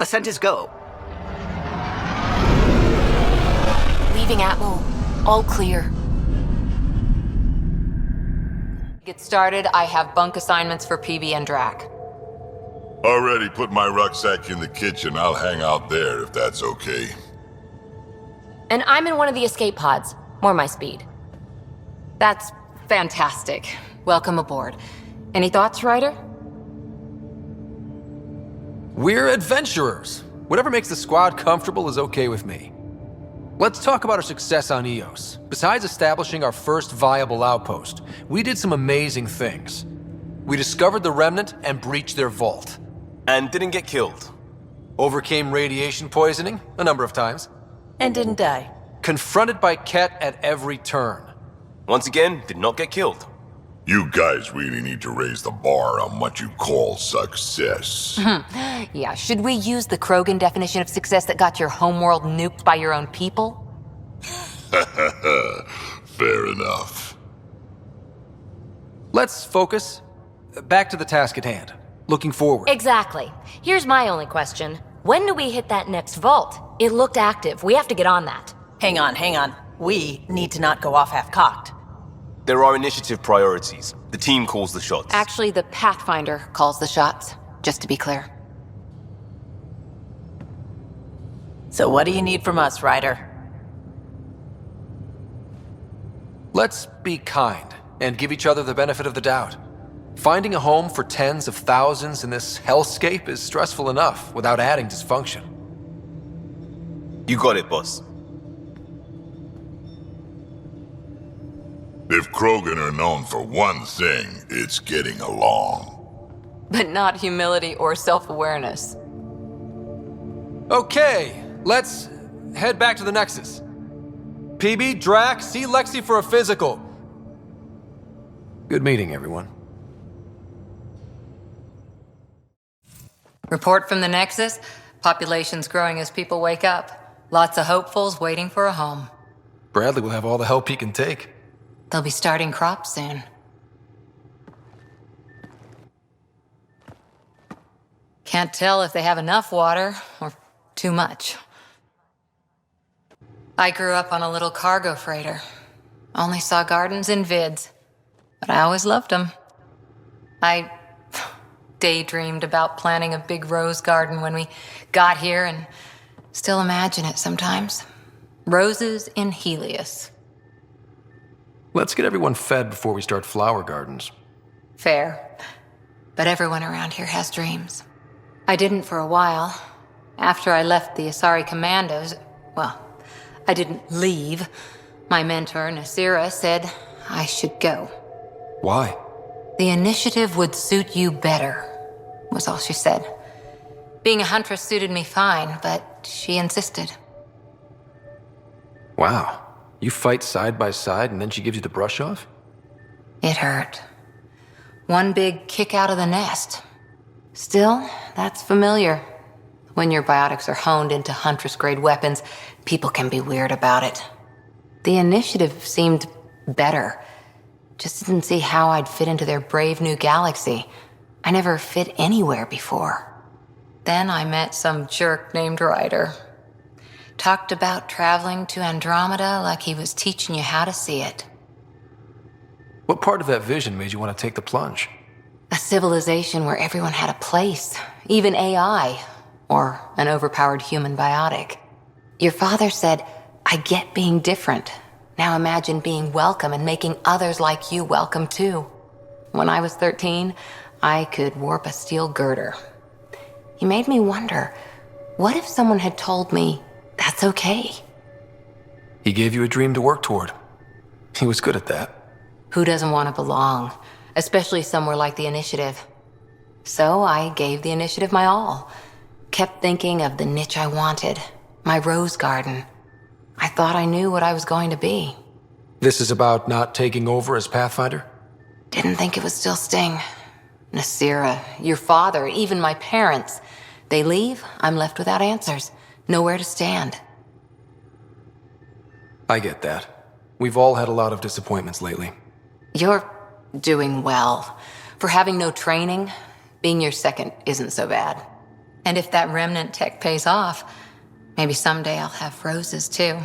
ascent is go. Leaving Atmo. All clear. Get started, I have bunk assignments for PB and Drac. Already put my rucksack in the kitchen. I'll hang out there if that's okay. And I'm in one of the escape pods. More my speed. That's fantastic. Welcome aboard. Any thoughts, Ryder? We're adventurers. Whatever makes the squad comfortable is okay with me. Let's talk about our success on Eos. Besides establishing our first viable outpost, we did some amazing things. We discovered the Remnant and breached their vault. And didn't get killed. Overcame radiation poisoning a number of times. And didn't die. Confronted by Ket at every turn. Once again, did not get killed. You guys really need to raise the bar on what you call success. Yeah, should we use the Krogan definition of success that got your homeworld nuked by your own people? Fair enough. Let's focus. Back to the task at hand. Looking forward. Exactly. Here's my only question. When do we hit that next vault? It looked active. We have to get on that. Hang on. We need to not go off half-cocked. There are initiative priorities. The team calls the shots. Actually, the Pathfinder calls the shots, just to be clear. So what do you need from us, Ryder? Let's be kind and give each other the benefit of the doubt. Finding a home for tens of thousands in this hellscape is stressful enough without adding dysfunction. You got it, boss. If Krogan are known for one thing, it's getting along. But not humility or self-awareness. Okay, let's head back to the Nexus. PB, Drac, see Lexi for a physical. Good meeting, everyone. Report from the Nexus. Population's growing as people wake up. Lots of hopefuls waiting for a home. Bradley will have all the help he can take. They'll be starting crops soon. Can't tell if they have enough water or too much. I grew up on a little cargo freighter. Only saw gardens in vids, but I always loved them. I daydreamed about planting a big rose garden when we got here and still imagine it sometimes. Roses in Helios. Let's get everyone fed before we start flower gardens. Fair. But everyone around here has dreams. I didn't for a while. After I left the Asari Commandos, well, I didn't leave. My mentor, Nasira, said I should go. Why? The initiative would suit you better, was all she said. Being a huntress suited me fine, but she insisted. Wow. You fight side by side and then she gives you the brush off? It hurt. One big kick out of the nest. Still, that's familiar. When your biotics are honed into Huntress-grade weapons, people can be weird about it. The initiative seemed better. Just didn't see how I'd fit into their brave new galaxy. I never fit anywhere before. Then I met some jerk named Ryder. Talked about traveling to Andromeda like he was teaching you how to see it. What part of that vision made you want to take the plunge? A civilization where everyone had a place, even AI, or an overpowered human biotic. Your father said, I get being different. Now imagine being welcome and making others like you welcome too. When I was 13, I could warp a steel girder. He made me wonder, what if someone had told me, that's okay? He gave you a dream to work toward. He was good at that. Who doesn't want to belong, especially somewhere like the Initiative? So I gave the Initiative my all. Kept thinking of the niche I wanted, my rose garden. I thought I knew what I was going to be. This is about not taking over as Pathfinder? Didn't think it would still sting. Nasira, your father, even my parents. They leave, I'm left without answers. Nowhere to stand. I get that. We've all had a lot of disappointments lately. You're doing well. For having no training, being your second isn't so bad. And if that remnant tech pays off, maybe someday I'll have roses too.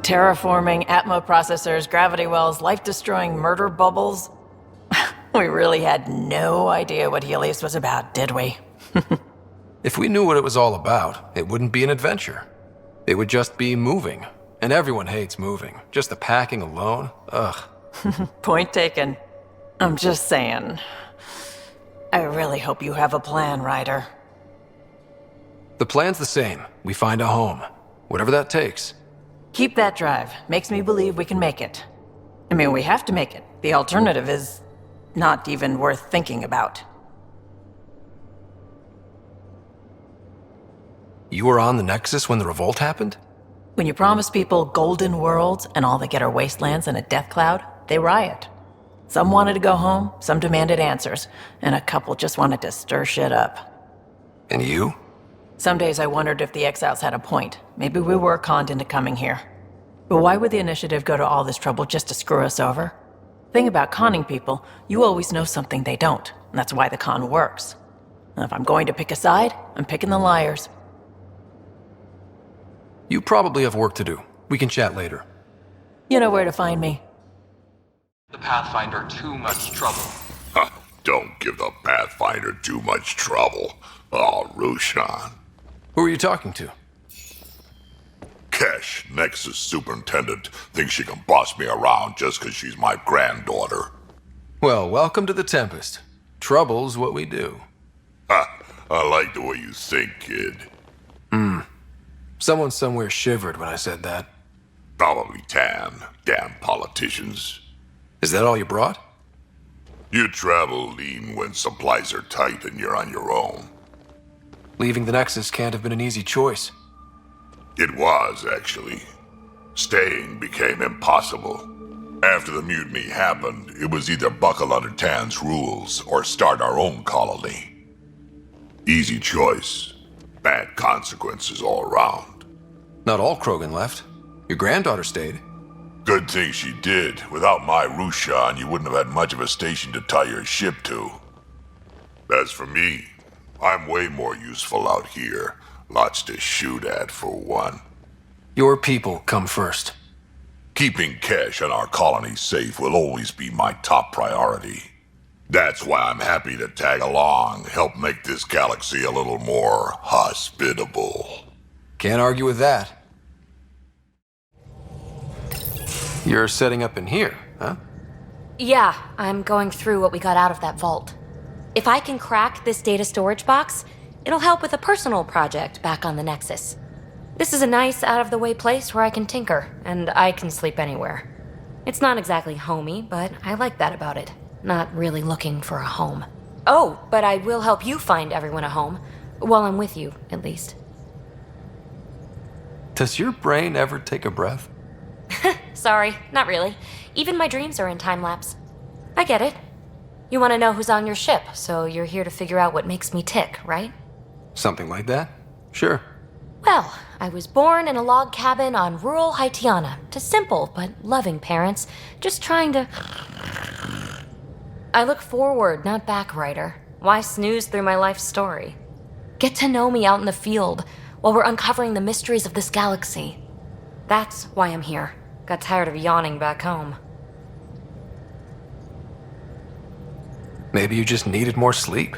Terraforming, Atmo processors, gravity wells, life-destroying murder bubbles. We really had no idea what Helios was about, did we? If we knew what it was all about, it wouldn't be an adventure. It would just be moving. And everyone hates moving. Just the packing alone, ugh. Point taken. I'm just saying. I really hope you have a plan, Ryder. The plan's the same. We find a home. Whatever that takes. Keep that drive. Makes me believe we can make it. I mean, we have to make it. The alternative is not even worth thinking about. You were on the Nexus when the revolt happened? When you promise people golden worlds and all they get are wastelands and a death cloud, they riot. Some wanted to go home, some demanded answers, and a couple just wanted to stir shit up. And you? Some days I wondered if the exiles had a point. Maybe we were conned into coming here. But why would the Initiative go to all this trouble just to screw us over? Thing about conning people, you always know something they don't, and that's why the con works. And if I'm going to pick a side, I'm picking the liars. You probably have work to do. We can chat later. You know where to find me. The Pathfinder too much trouble. Huh, don't give the Pathfinder too much trouble. Oh, Rushan. Who are you talking to? Kesh, Nexus superintendent, thinks she can boss me around just 'cause she's my granddaughter. Well, welcome to the Tempest. Trouble's what we do. Ha, I like the way you think, kid. Someone somewhere shivered when I said that. Probably Tan. Damn politicians. Is that all you brought? You travel lean when supplies are tight and you're on your own. Leaving the Nexus can't have been an easy choice. It was, actually. Staying became impossible. After the mutiny happened, it was either buckle under Tan's rules or start our own colony. Easy choice. Bad consequences all around. Not all Krogan left. Your granddaughter stayed. Good thing she did. Without my Rushan, you wouldn't have had much of a station to tie your ship to. As for me, I'm way more useful out here. Lots to shoot at, for one. Your people come first. Keeping Kesh and our colony safe will always be my top priority. That's why I'm happy to tag along, help make this galaxy a little more hospitable. Can't argue with that. You're setting up in here, huh? Yeah, I'm going through what we got out of that vault. If I can crack this data storage box, it'll help with a personal project back on the Nexus. This is a nice, out-of-the-way place where I can tinker, and I can sleep anywhere. It's not exactly homey, but I like that about it. Not really looking for a home. Oh, but I will help you find everyone a home. While I'm with you, at least. Does your brain ever take a breath? Sorry, not really. Even my dreams are in time-lapse. I get it. You want to know who's on your ship, so you're here to figure out what makes me tick, right? Something like that? Sure. Well, I was born in a log cabin on rural Haitiana to simple but loving parents, just trying to... I look forward, not back, Ryder. Why snooze through my life story? Get to know me out in the field while we're uncovering the mysteries of this galaxy. That's why I'm here. Got tired of yawning back home. Maybe you just needed more sleep.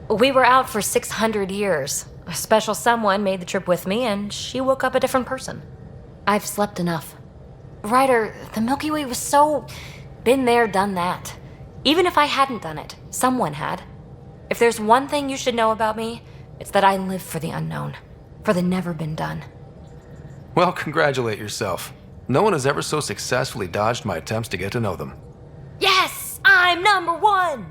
We were out for 600 years. A special someone made the trip with me, and she woke up a different person. I've slept enough. Ryder, the Milky Way was so... been there, done that. Even if I hadn't done it, someone had. If there's one thing you should know about me, it's that I live for the unknown. For the never been done. Well, congratulate yourself. No one has ever so successfully dodged my attempts to get to know them. Yes! I'm #1!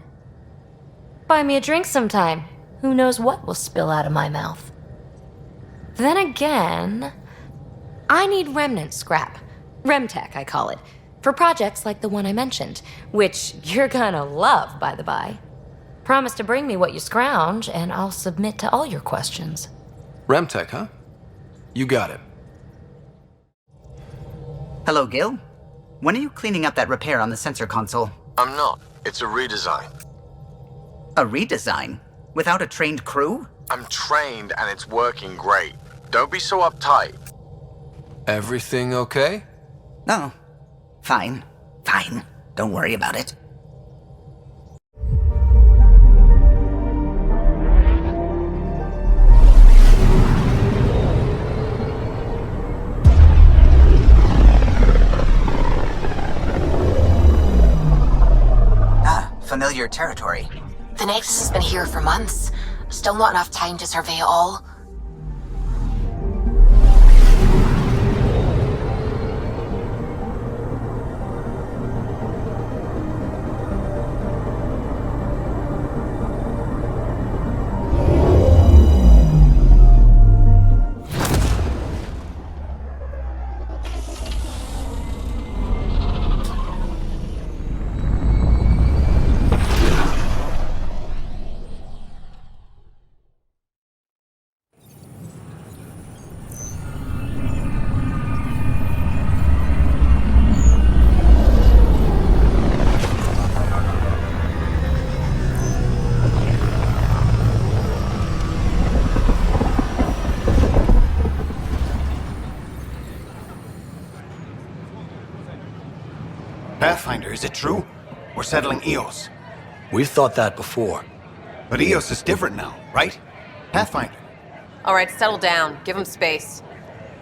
Buy me a drink sometime. Who knows what will spill out of my mouth. Then again, I need remnant scrap. Remtech, I call it. For projects like the one I mentioned, which you're gonna love, by the by. Promise to bring me what you scrounge, and I'll submit to all your questions. Remtech, huh? You got it. Hello, Gil. When are you cleaning up that repair on the sensor console? I'm not. It's a redesign. A redesign? Without a trained crew? I'm trained and it's working great. Don't be so uptight. Everything okay? No. Fine. Fine. Don't worry about it. Familiar territory. The Nexus has been here for months. Still not enough time to survey it all. Pathfinder, is it true? We're settling Eos. We've thought that before. But Eos is different now, right? Pathfinder. All right, settle down. Give him space.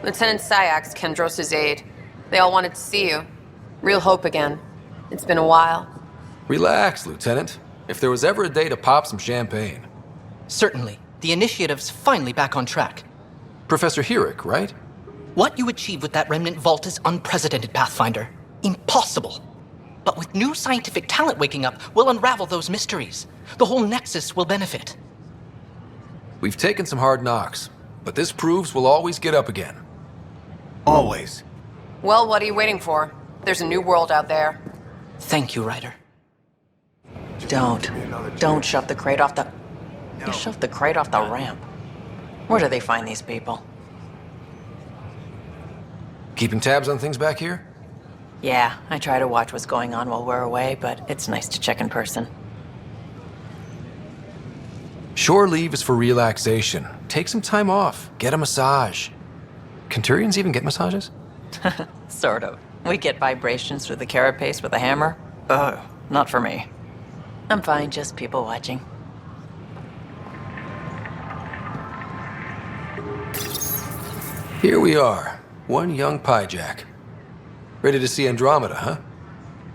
Lieutenant Syax, Kendros' aide. They all wanted to see you. Real hope again. It's been a while. Relax, Lieutenant. If there was ever a day to pop some champagne. Certainly. The initiative's finally back on track. Professor Herrick, right? What you achieved with that remnant vault is unprecedented, Pathfinder. Impossible. But with new scientific talent waking up, we'll unravel those mysteries. The whole Nexus will benefit. We've taken some hard knocks, but this proves we'll always get up again. Always. Well, what are you waiting for? There's a new world out there. Thank you, Ryder. Don't shove the crate off the... You shoved the crate off the ramp. Where do they find these people? Keeping tabs on things back here? Yeah, I try to watch what's going on while we're away, but it's nice to check in person. Shore leave is for relaxation. Take some time off. Get a massage. Can Turians even get massages? Sort of. We get vibrations through the carapace with a hammer. Ugh, not for me. I'm fine, just people watching. Here we are. One young pyjack. Ready to see Andromeda, huh?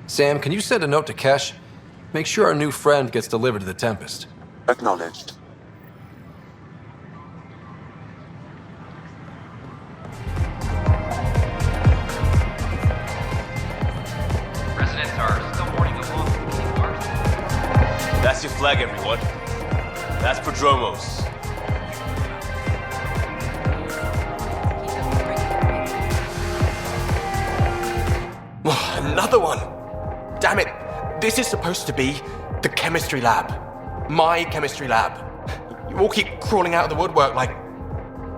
Sam, can you send a note to Kesh? Make sure our new friend gets delivered to the Tempest. Acknowledged. Residents are still mourning the loss of King Arthur. That's your flag, everyone. That's Prodromos. Another one! Damn it! This is supposed to be the chemistry lab. My chemistry lab. You all keep crawling out of the woodwork like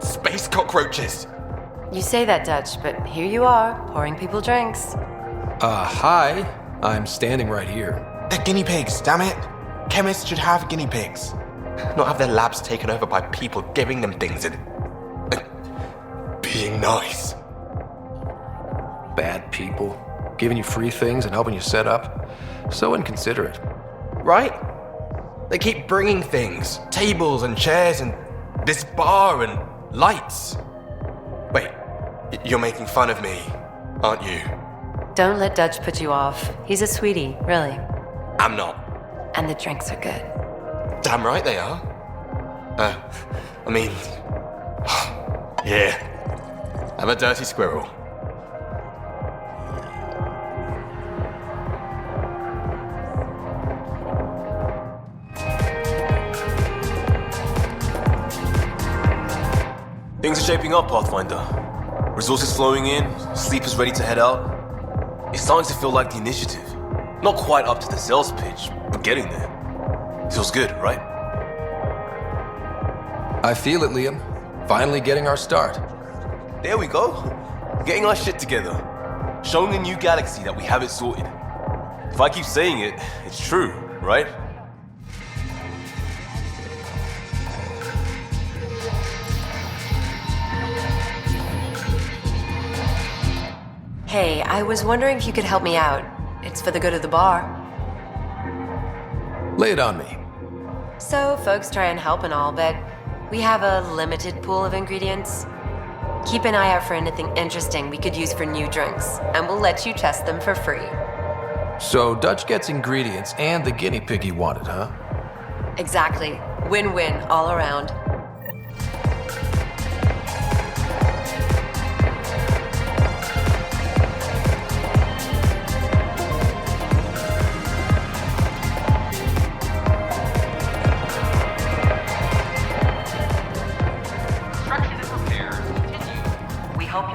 space cockroaches. You say that, Dutch, but here you are, pouring people drinks. Hi. I'm standing right here. They're guinea pigs, damn it! Chemists should have guinea pigs. Not have their labs taken over by people giving them things and being nice. Bad people. Giving you free things and helping you set up. So inconsiderate. Right? They keep bringing things. Tables and chairs and this bar and lights. Wait, you're making fun of me, aren't you? Don't let Dutch put you off. He's a sweetie, really. I'm not. And the drinks are good. Damn right they are. I mean... yeah. I'm a dirty squirrel. Things are shaping up, Pathfinder. Resources flowing in, sleepers ready to head out. It's starting to feel like the initiative. Not quite up to the sales pitch, but getting there. Feels good, right? I feel it, Liam. Finally getting our start. There we go. Getting our shit together. Showing the new galaxy that we have it sorted. If I keep saying it, it's true, right? Hey, I was wondering if you could help me out. It's for the good of the bar. Lay it on me. So, folks try and help and all, but we have a limited pool of ingredients. Keep an eye out for anything interesting we could use for new drinks, and we'll let you test them for free. So Dutch gets ingredients and the guinea pig he wanted, huh? Exactly. Win-win all around.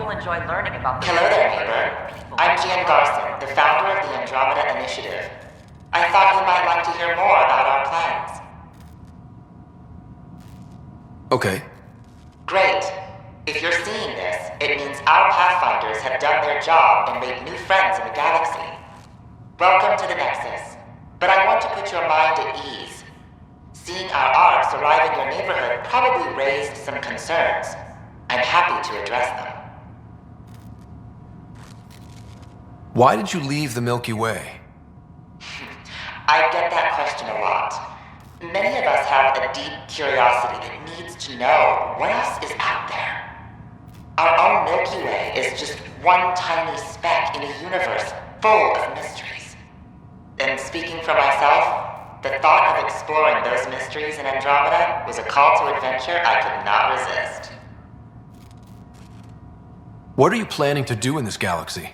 Enjoy learning about the Hello there, neighbor. I'm Gian Garson, the founder of the Andromeda Initiative. I thought you might like to hear more about our plans. Okay. Great. If you're seeing this, it means our Pathfinders have done their job and made new friends in the galaxy. Welcome to the Nexus. But I want to put your mind at ease. Seeing our arcs arrive in your neighborhood probably raised some concerns. I'm happy to address them. Why did you leave the Milky Way? I get that question a lot. Many of us have a deep curiosity that needs to know what else is out there. Our own Milky Way is just one tiny speck in a universe full of mysteries. And speaking for myself, the thought of exploring those mysteries in Andromeda was a call to adventure I could not resist. What are you planning to do in this galaxy?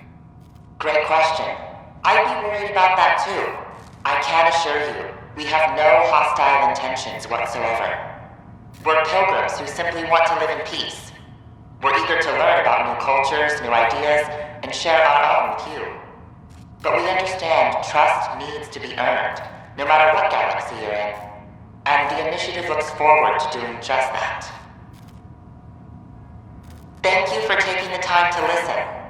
Great question. I'd be worried about that too. I can assure you, we have no hostile intentions whatsoever. We're pilgrims who simply want to live in peace. We're eager to learn about new cultures, new ideas, and share our own with you. But we understand trust needs to be earned, no matter what galaxy you're in. And the initiative looks forward to doing just that. Thank you for taking the time to listen.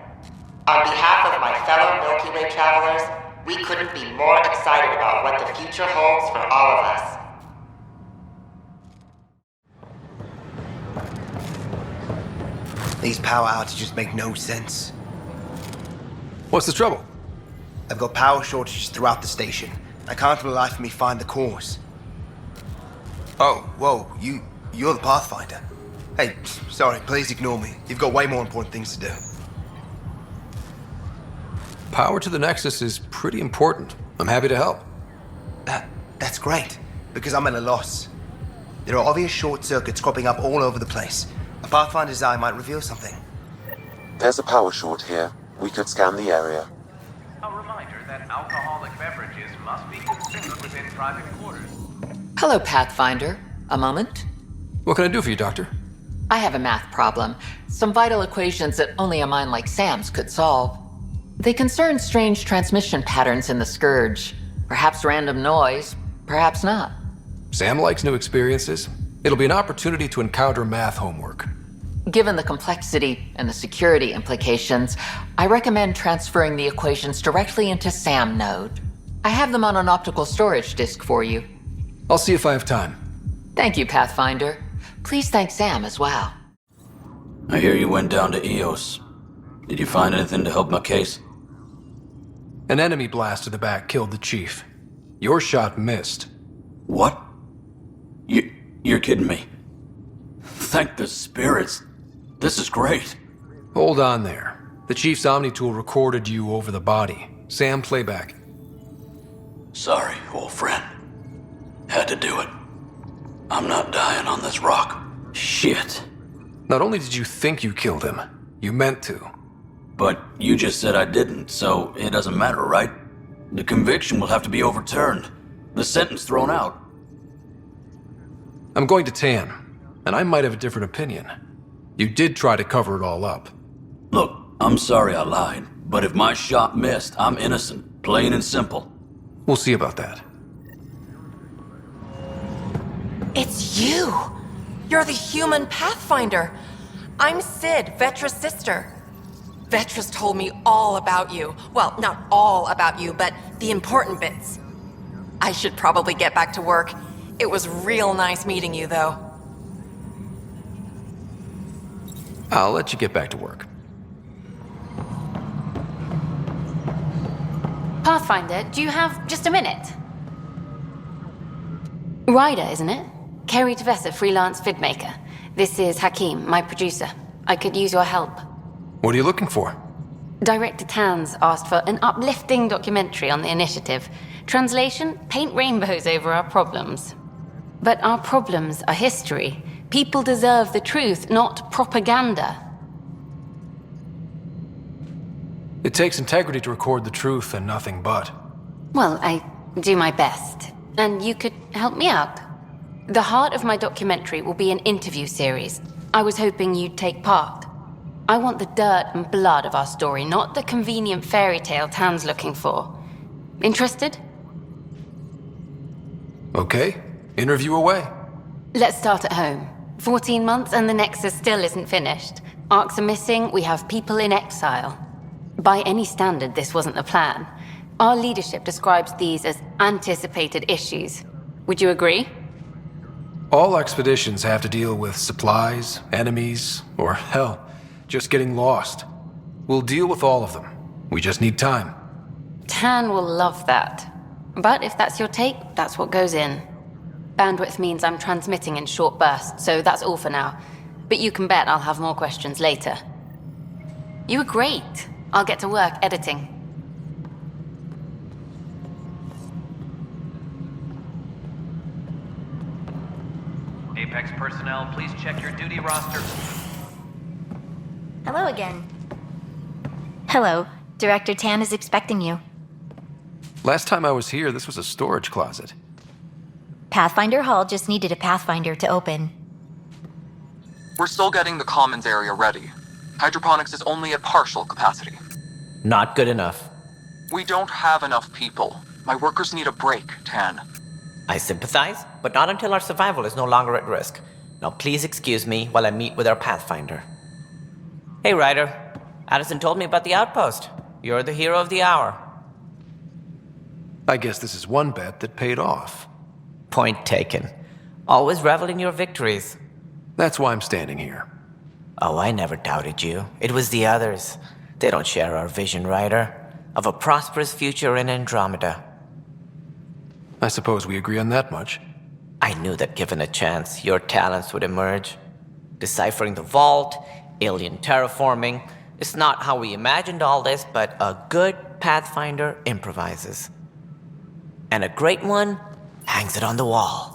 On behalf of my fellow Milky Way travelers, we couldn't be more excited about what the future holds for all of us. These power outages make no sense. What's the trouble? I've got power shortages throughout the station. I can't for the life of me find the cause. Oh, whoa, you're the Pathfinder. Hey, sorry, please ignore me. You've got way more important things to do. Power to the Nexus is pretty important. I'm happy to help. That's great, because I'm at a loss. There are obvious short circuits cropping up all over the place. A Pathfinder's eye might reveal something. There's a power short here. We could scan the area. A reminder that alcoholic beverages must be consumed within private quarters. Hello, Pathfinder. A moment? What can I do for you, Doctor? I have a math problem. Some vital equations that only a mind like Sam's could solve. They concern strange transmission patterns in the Scourge. Perhaps random noise, perhaps not. Sam likes new experiences. It'll be an opportunity to encounter math homework. Given the complexity and the security implications, I recommend transferring the equations directly into SAM node. I have them on an optical storage disk for you. I'll see if I have time. Thank you, Pathfinder. Please thank Sam as well. I hear you went down to Eos. Did you find anything to help my case? An enemy blast to the back killed the chief. Your shot missed. What? You're kidding me. Thank the spirits. This is great. Hold on there. The chief's Omni tool recorded you over the body. Sam, playback. Sorry, old friend. Had to do it. I'm not dying on this rock. Shit. Not only did you think you killed him, you meant to. But you just said I didn't, so it doesn't matter, right? The conviction will have to be overturned. The sentence thrown out. I'm going to Tan, and I might have a different opinion. You did try to cover it all up. Look, I'm sorry I lied, but if my shot missed, I'm innocent. Plain and simple. We'll see about that. It's you! You're the human Pathfinder. I'm Sid, Vetra's sister. Vetra's told me all about you. Well, not all about you, but the important bits. I should probably get back to work. It was real nice meeting you, though. I'll let you get back to work. Pathfinder, do you have just a minute? Ryder, isn't it? Kerry Tavessa, freelance vidmaker. This is Hakeem, my producer. I could use your help. What are you looking for? Director Tanz asked for an uplifting documentary on the initiative. Translation, paint rainbows over our problems. But our problems are history. People deserve the truth, not propaganda. It takes integrity to record the truth and nothing but. Well, I do my best. And you could help me out. The heart of my documentary will be an interview series. I was hoping you'd take part. I want the dirt and blood of our story, not the convenient fairy tale Tan's looking for. Interested? Okay, interview away. Let's start at home. 14 months and the Nexus still isn't finished. Arcs are missing, we have people in exile. By any standard, this wasn't the plan. Our leadership describes these as anticipated issues. Would you agree? All expeditions have to deal with supplies, enemies, or hell, just getting lost. We'll deal with all of them. We just need time. Tan will love that. But if that's your take, that's what goes in. Bandwidth means I'm transmitting in short bursts, so that's all for now. But you can bet I'll have more questions later. You were great. I'll get to work editing. Apex personnel, please check your duty roster. Hello again. Hello. Director Tan is expecting you. Last time I was here, this was a storage closet. Pathfinder Hall just needed a Pathfinder to open. We're still getting the commons area ready. Hydroponics is only at partial capacity. Not good enough. We don't have enough people. My workers need a break, Tan. I sympathize, but not until our survival is no longer at risk. Now please excuse me while I meet with our Pathfinder. Hey, Ryder. Addison told me about the outpost. You're the hero of the hour. I guess this is one bet that paid off. Point taken. Always revel in your victories. That's why I'm standing here. Oh, I never doubted you. It was the others. They don't share our vision, Ryder, of a prosperous future in Andromeda. I suppose we agree on that much. I knew that given a chance, your talents would emerge. Deciphering the vault, alien terraforming. It's not how we imagined all this, but a good Pathfinder improvises. And a great one hangs it on the wall.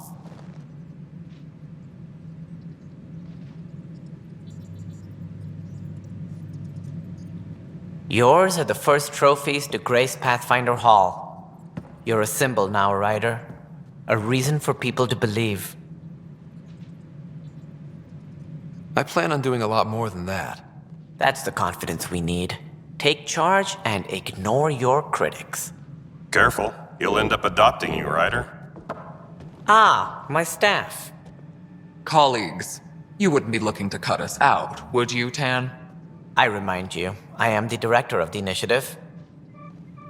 Yours are the first trophies to grace Pathfinder Hall. You're a symbol now, Ryder. A reason for people to believe. I plan on doing a lot more than that. That's the confidence we need. Take charge and ignore your critics. Careful. He'll end up adopting you, Ryder. Ah, my staff. Colleagues, you wouldn't be looking to cut us out, would you, Tan? I remind you, I am the director of the initiative.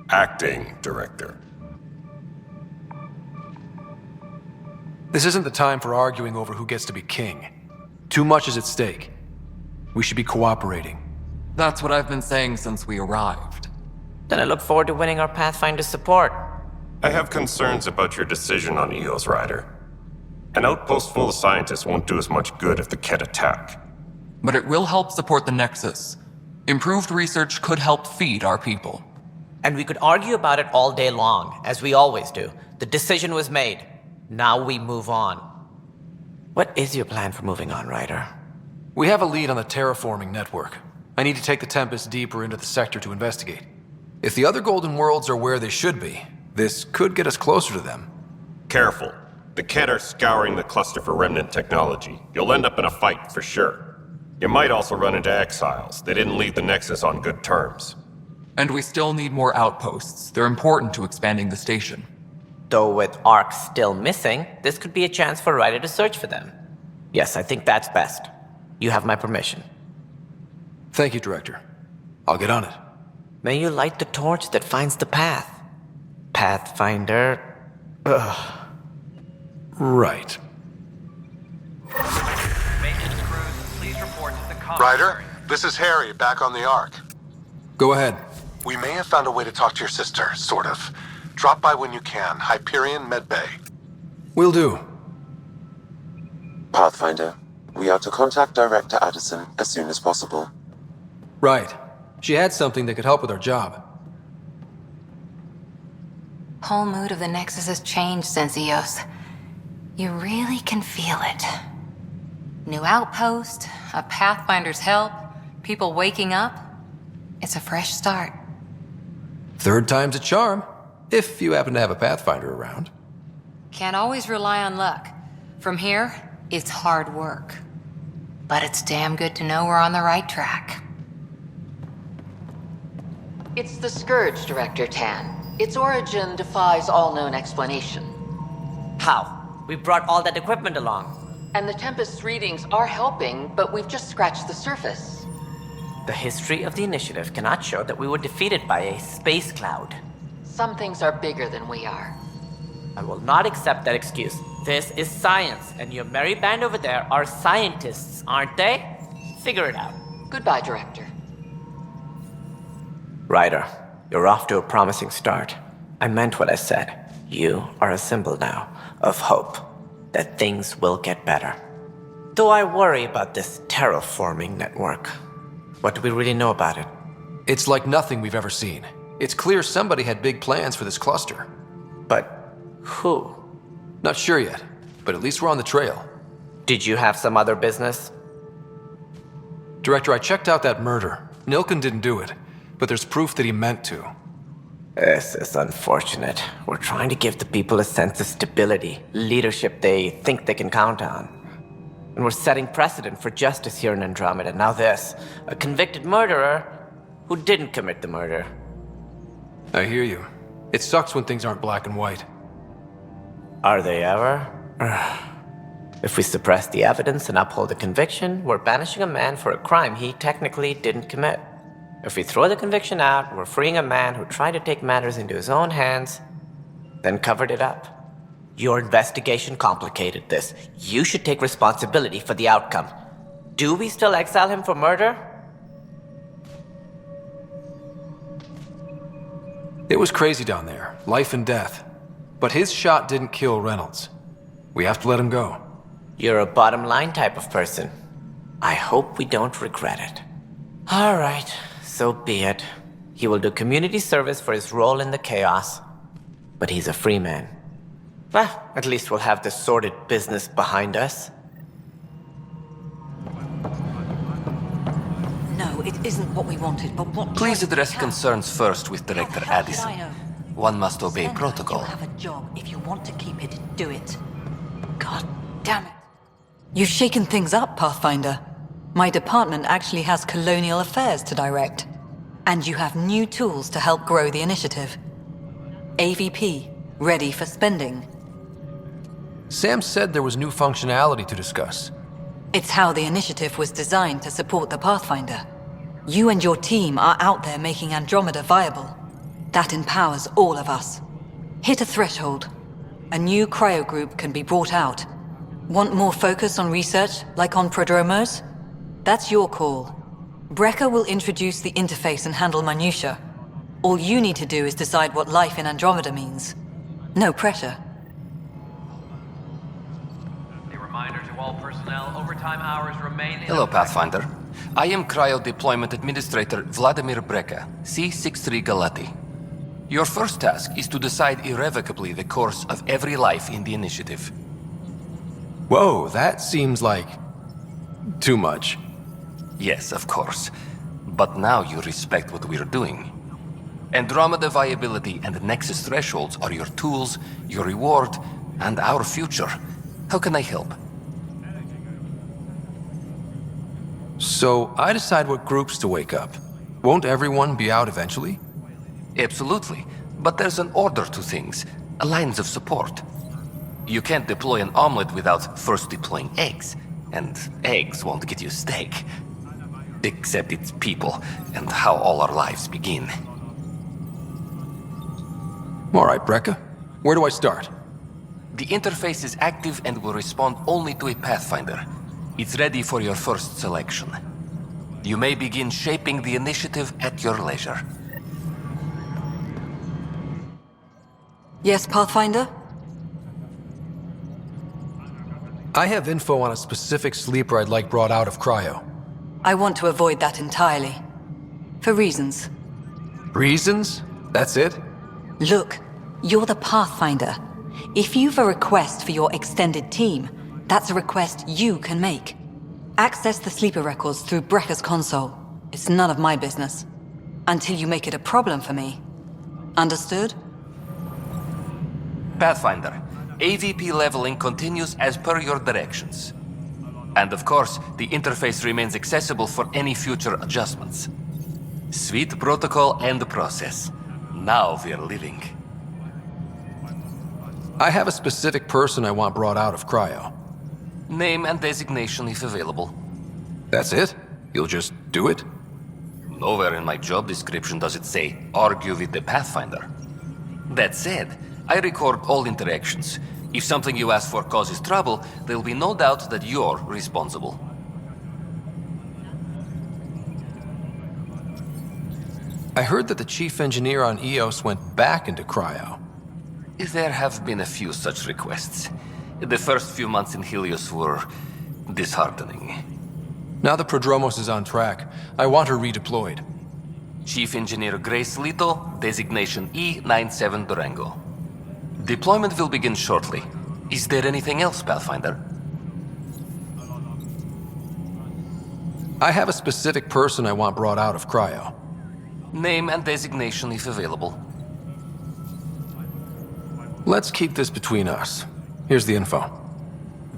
Acting director. This isn't the time for arguing over who gets to be king. Too much is at stake. We should be cooperating. That's what I've been saying since we arrived. Then I look forward to winning our Pathfinder support. I have concerns about your decision on Eos, Ryder. An outpost full of scientists won't do as much good if the Ket attack. But it will help support the Nexus. Improved research could help feed our people. And we could argue about it all day long, as we always do. The decision was made. Now we move on. What is your plan for moving on, Ryder? We have a lead on the terraforming network. I need to take the Tempest deeper into the sector to investigate. If the other Golden Worlds are where they should be, this could get us closer to them. Careful. The Ket are scouring the cluster for remnant technology. You'll end up in a fight for sure. You might also run into exiles. They didn't leave the Nexus on good terms. And we still need more outposts. They're important to expanding the station. Though with Arcs still missing, this could be a chance for Ryder to search for them. Yes, I think that's best. You have my permission. Thank you, Director. I'll get on it. May you light the torch that finds the path. Pathfinder. Ugh. Right. Maintenance crews, please report to the comm Ryder, area. this is Harry, back on the Ark. Go ahead. We may have found a way to talk to your sister, sort of. Drop by when you can. Hyperion Medbay. Will do. Pathfinder, we are to contact Director Addison as soon as possible. Right. She had something that could help with our job. Whole mood of the Nexus has changed since Eos. You really can feel it. New outpost, a Pathfinder's help, people waking up. It's a fresh start. Third time's a charm, if you happen to have a Pathfinder around. Can't always rely on luck. From here, it's hard work. But it's damn good to know we're on the right track. It's the Scourge, Director Tan. Its origin defies all known explanation. How? We brought all that equipment along. And the Tempest readings are helping, but we've just scratched the surface. The history of the initiative cannot show that we were defeated by a space cloud. Some things are bigger than we are. I will not accept that excuse. This is science, and your merry band over there are scientists, aren't they? Figure it out. Goodbye, Director. Ryder, you're off to a promising start. I meant what I said. You are a symbol now of hope that things will get better. Though I worry about this terraforming network. What do we really know about it? It's like nothing we've ever seen. It's clear somebody had big plans for this cluster. But who? Not sure yet, but at least we're on the trail. Did you have some other business? Director, I checked out that murder. Nilken didn't do it, but there's proof that he meant to. This is unfortunate. We're trying to give the people a sense of stability, leadership they think they can count on. And we're setting precedent for justice here in Andromeda. Now this, a convicted murderer who didn't commit the murder. I hear you. It sucks when things aren't black and white. Are they ever? If we suppress the evidence and uphold the conviction, we're banishing a man for a crime he technically didn't commit. If we throw the conviction out, we're freeing a man who tried to take matters into his own hands, then covered it up. Your investigation complicated this. You should take responsibility for the outcome. Do we still exile him for murder? It was crazy down there, life and death. But his shot didn't kill Reynolds. We have to let him go. You're a bottom line type of person. I hope we don't regret it. All right, so be it. He will do community service for his role in the chaos. But he's a free man. Well, at least we'll have this sordid business behind us. No, it isn't what we wanted, but what... Please address concerns first with Director Addison. One must obey protocol. You'll have a job. If you want to keep it, do it. God damn it. You've shaken things up, Pathfinder. My department actually has colonial affairs to direct. And you have new tools to help grow the initiative. AVP, ready for spending. Sam said there was new functionality to discuss. It's how the initiative was designed to support the Pathfinder. You and your team are out there making Andromeda viable. That empowers all of us. Hit a threshold. A new cryo group can be brought out. Want more focus on research, like on prodromos? That's your call. Brecker will introduce the interface and handle minutiae. All you need to do is decide what life in Andromeda means. No pressure. A reminder to all personnel, overtime hours remain in Hello, effect. Pathfinder. I am Cryo Deployment Administrator Vladimir Breca, C-63 Galati. Your first task is to decide irrevocably the course of every life in the initiative. Whoa, that seems like... too much. Yes, of course. But now you respect what we're doing. Andromeda viability and Nexus thresholds are your tools, your reward, and our future. How can I help? So, I decide what groups to wake up. Won't everyone be out eventually? Absolutely. But there's an order to things, a lines of support. You can't deploy an omelet without first deploying eggs. And eggs won't get you steak. Except it's people, and how all our lives begin. Alright, Brekka. Where do I start? The interface is active and will respond only to a Pathfinder. It's ready for your first selection. You may begin shaping the initiative at your leisure. Yes, Pathfinder? I have info on a specific sleeper I'd like brought out of cryo. I want to avoid that entirely. For reasons. Reasons? That's it? Look, you're the Pathfinder. If you've a request for your extended team, that's a request you can make. Access the sleeper records through Brekka's console. It's none of my business. Until you make it a problem for me. Understood? Pathfinder, AVP leveling continues as per your directions. And of course, the interface remains accessible for any future adjustments. Sweet protocol and process. Now we're living. I have a specific person I want brought out of cryo. Name and designation if available. That's it? You'll just do it? Nowhere in my job description does it say, argue with the Pathfinder. That said, I record all interactions. If something you ask for causes trouble, there'll be no doubt that you're responsible. I heard that the chief engineer on Eos went back into cryo. There have been a few such requests. The first few months in Helios were disheartening. Now the Prodromos is on track. I want her redeployed. Chief Engineer Grace Lito, designation E97 Durango. Deployment will begin shortly. Is there anything else, Pathfinder? I have a specific person I want brought out of cryo. Name and designation if available. Let's keep this between us. Here's the info.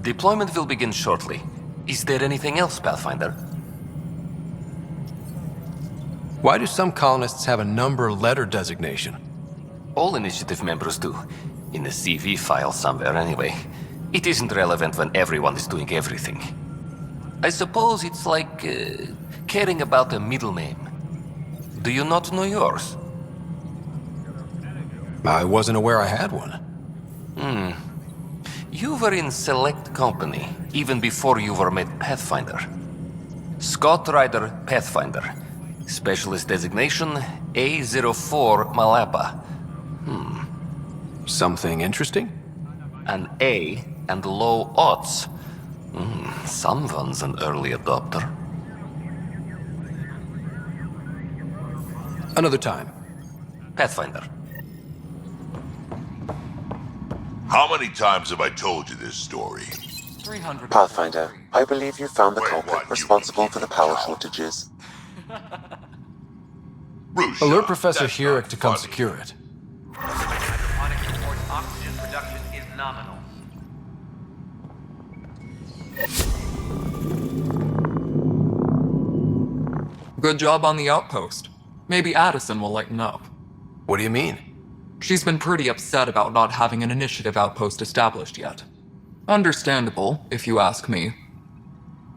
Deployment will begin shortly. Is there anything else, Pathfinder? Why do some colonists have a number letter designation? All initiative members do. In a CV file somewhere anyway. It isn't relevant when everyone is doing everything. I suppose it's like caring about a middle name. Do you not know yours? I wasn't aware I had one. You were in select company, even before you were made Pathfinder. Scott Ryder Pathfinder. Specialist designation A04 Malapa. Something interesting? An A and low odds. Someone's an early adopter. Another time. Pathfinder. How many times have I told you this story? 300. Pathfinder, I believe you found the culprit responsible for the power shortages. Alert Professor Hurek to come secure it. Hydroponics reports oxygen production is nominal. Good job on the outpost. Maybe Addison will lighten up. What do you mean? She's been pretty upset about not having an initiative outpost established yet. Understandable, if you ask me.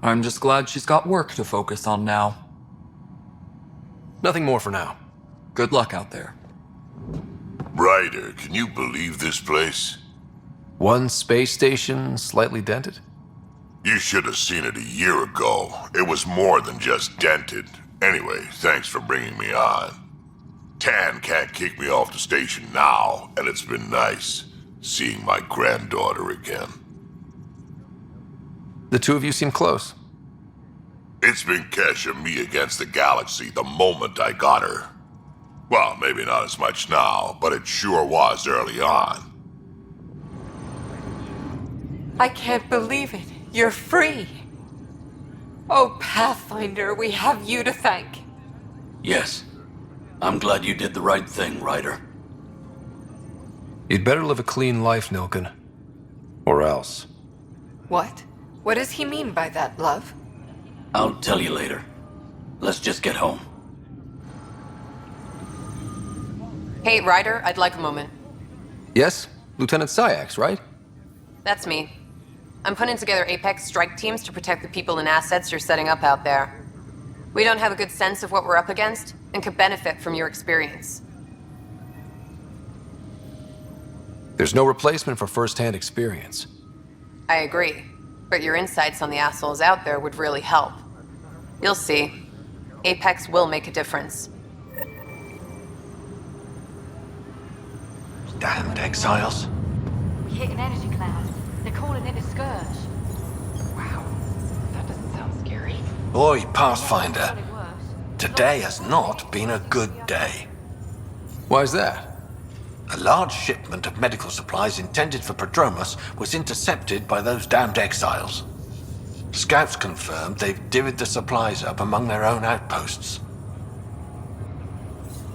I'm just glad she's got work to focus on now. Nothing more for now. Good luck out there. Ryder, can you believe this place? One space station, slightly dented? You should have seen it a year ago. It was more than just dented. Anyway, thanks for bringing me on. Tan can't kick me off the station now, and it's been nice seeing my granddaughter again. The two of you seem close. It's been Kesh and me against the galaxy the moment I got her. Well, maybe not as much now, but it sure was early on. I can't believe it. You're free. Oh, Pathfinder, we have you to thank. Yes. I'm glad you did the right thing, Ryder. You'd better live a clean life, Nilken. Or else. What? What does he mean by that, love? I'll tell you later. Let's just get home. Hey, Ryder, I'd like a moment. Yes? Lieutenant Syax, right? That's me. I'm putting together Apex strike teams to protect the people and assets you're setting up out there. We don't have a good sense of what we're up against, and could benefit from your experience. There's no replacement for first-hand experience. I agree. But your insights on the assholes out there would really help. You'll see. Apex will make a difference. Damned exiles. We hit an energy cloud. They're calling it a scourge. That doesn't sound scary. Boy, Pathfinder. Today has not been a good day. Why's that? A large shipment of medical supplies intended for Prodromos was intercepted by those damned exiles. Scouts confirmed they've divvied the supplies up among their own outposts.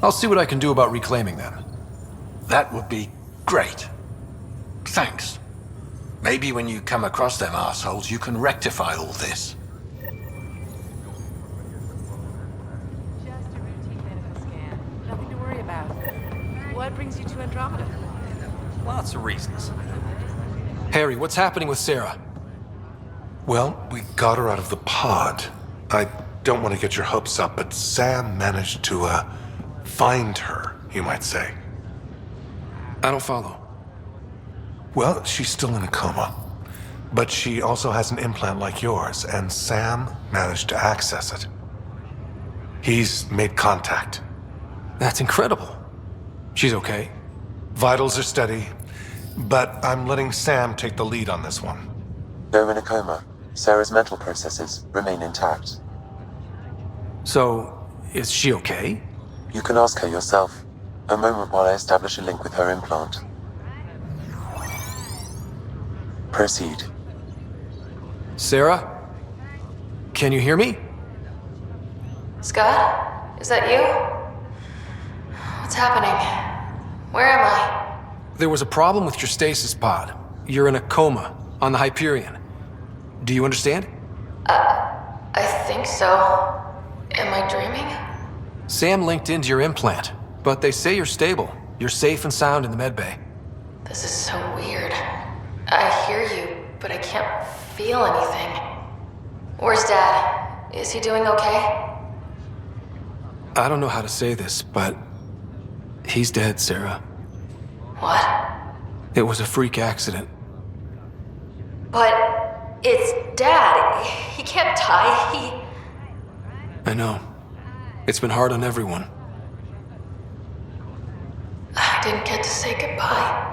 I'll see what I can do about reclaiming them. That would be great. Thanks. Maybe when you come across them assholes, you can rectify all this. Just a routine medical scan. Nothing to worry about. What brings you to Andromeda? Lots of reasons. Harry, what's happening with Sarah? Well, we got her out of the pod. I don't want to get your hopes up, but Sam managed to, find her, you might say. I don't follow. Well, she's still in a coma. But she also has an implant like yours, and Sam managed to access it. He's made contact. That's incredible. She's okay. Vitals are steady, but I'm letting Sam take the lead on this one. Though in a coma, Sarah's mental processes remain intact. So, is she okay? You can ask her yourself. A moment while I establish a link with her implant. Proceed. Sarah? Can you hear me? Scott? Is that you? What's happening? Where am I? There was a problem with your stasis pod. You're in a coma on the Hyperion. Do you understand? I think so. Am I dreaming? Sam linked into your implant, but they say you're stable. You're safe and sound in the medbay. This is so weird. I hear you, but I can't feel anything. Where's Dad? Is he doing okay? I don't know how to say this, but he's dead, Sarah. What? It was a freak accident. But it's Dad. He can't die. I know. It's been hard on everyone. I didn't get to say goodbye.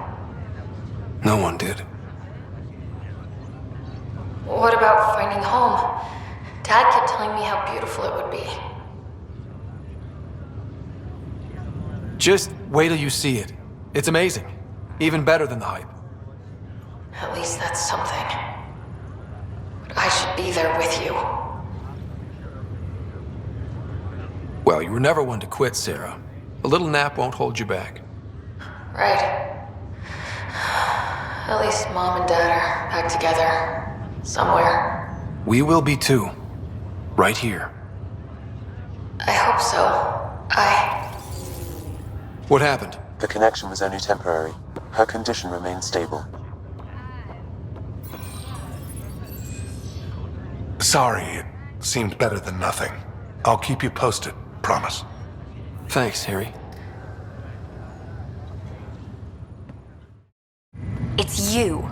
No one did. What about finding home? Dad kept telling me how beautiful it would be. Just wait till you see it. It's amazing. Even better than the hype. At least that's something. But I should be there with you. Well, you were never one to quit, Sarah. A little nap won't hold you back. Right. At least Mom and Dad are back together. Somewhere. We will be too. Right here. I hope so. What happened? The connection was only temporary. Her condition remains stable. Sorry, it seemed better than nothing. I'll keep you posted, promise. Thanks, Harry. It's you.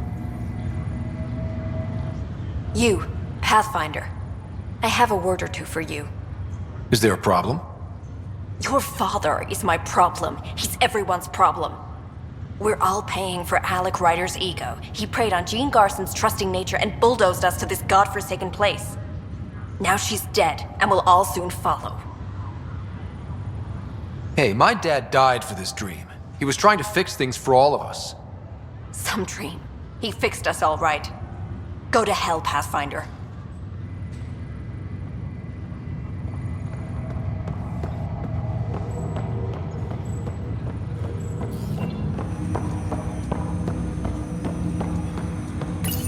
You, Pathfinder. I have a word or two for you. Is there a problem? Your father is my problem. He's everyone's problem. We're all paying for Alec Ryder's ego. He preyed on Jean Garson's trusting nature and bulldozed us to this godforsaken place. Now she's dead, and we'll all soon follow. Hey, my dad died for this dream. He was trying to fix things for all of us. Some dream. He fixed us all right. Go to hell, Pathfinder.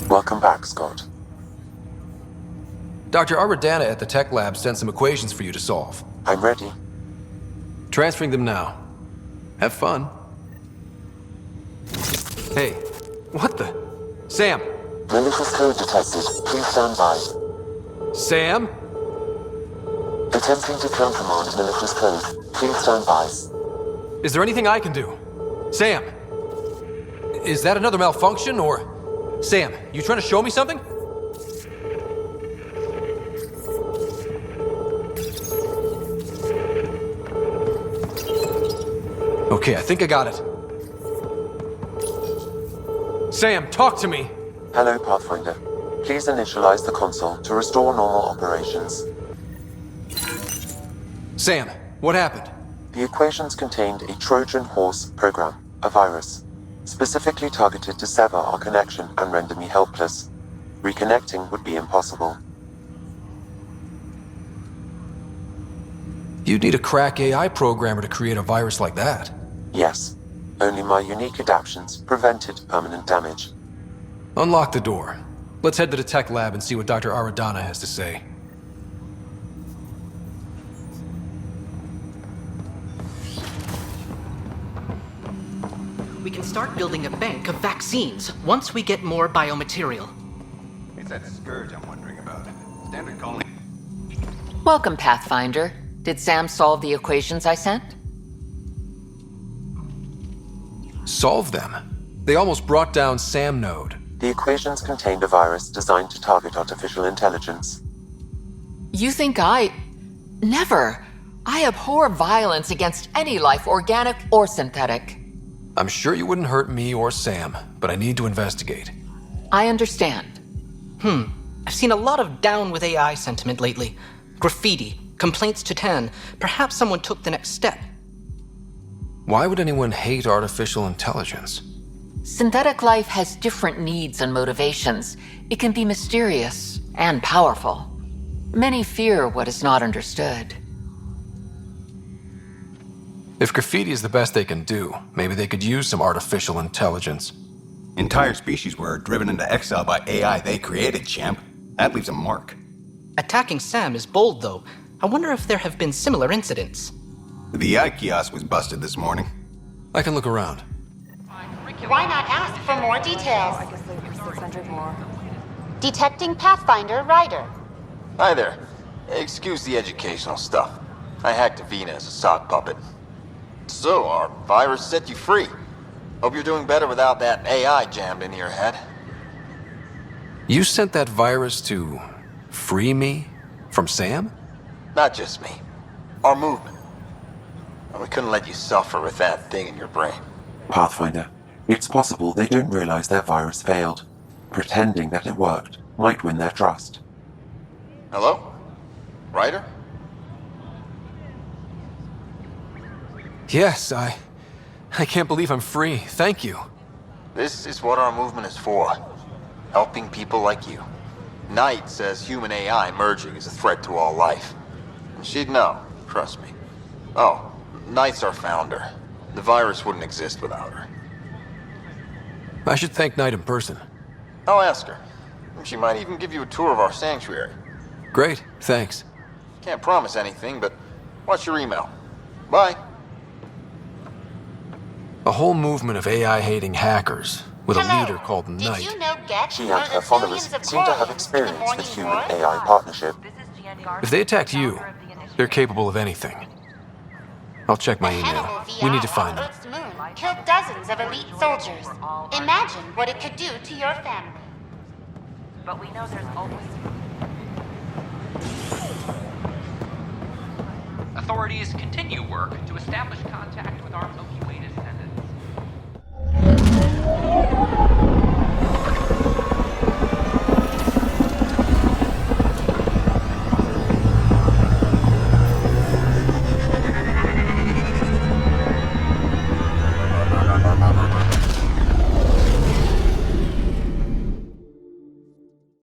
Welcome back, Scott. Dr. Arbordana at the tech lab sent some equations for you to solve. I'm ready. Transferring them now. Have fun. Hey, what the? Sam! Malicious code detected. Please stand by. Sam? Attempting to countermand malicious code. Please stand by. Is there anything I can do? Sam! Is that another malfunction, or... Sam, you trying to show me something? Okay, I think I got it. Sam, talk to me! Hello, Pathfinder. Please initialize the console to restore normal operations. Sam, what happened? The equations contained a Trojan horse program, a virus, specifically targeted to sever our connection and render me helpless. Reconnecting would be impossible. You'd need a crack AI programmer to create a virus like that. Yes. Only my unique adaptations prevented permanent damage. Unlock the door. Let's head to the tech lab and see what Dr. Aradana has to say. We can start building a bank of vaccines once we get more biomaterial. It's that scourge I'm wondering about. Standard calling. Welcome, Pathfinder. Did Sam solve the equations I sent? Solve them? They almost brought down Sam Node. The equations contained a virus designed to target artificial intelligence. You think Never. I abhor violence against any life, organic or synthetic. I'm sure you wouldn't hurt me or Sam, but I need to investigate. I understand. I've seen a lot of down with AI sentiment lately. Graffiti, complaints to 10. Perhaps someone took the next step. Why would anyone hate artificial intelligence? Synthetic life has different needs and motivations. It can be mysterious and powerful. Many fear what is not understood. If graffiti is the best they can do, maybe they could use some artificial intelligence. Entire species were driven into exile by AI they created, champ. That leaves a mark. Attacking Sam is bold, though. I wonder if there have been similar incidents. The AI kiosk was busted this morning. I can look around. Why not ask for more details? I guess there's 600 more. Detecting Pathfinder Ryder. Hi there. Excuse the educational stuff. I hacked Avina as a sock puppet. So, our virus set you free. Hope you're doing better without that AI jammed into your head. You sent that virus to free me from Sam? Not just me. Our movement. We couldn't let you suffer with that thing in your brain. Pathfinder, it's possible they don't realize their virus failed. Pretending that it worked might win their trust. Hello? Ryder? Yes, I can't believe I'm free. Thank you. This is what our movement is for. Helping people like you. Knight says human AI merging is a threat to all life. And she'd know, trust me. Oh, Knight's our founder. The virus wouldn't exist without her. I should thank Knight in person. I'll ask her. She might even give you a tour of our sanctuary. Great, thanks. Can't promise anything, but watch your email. Bye. A whole movement of AI-hating hackers, with a leader called Knight. Did you know Get She and her followers seem to have experience with human-AI partnership. If they attacked you, they're capable of anything. I'll check my email. We need to find them. Earth's moon killed dozens of elite soldiers. Imagine what it could do to your family. But we know there's always... Authorities continue work to establish contact with our Milky Way descendants.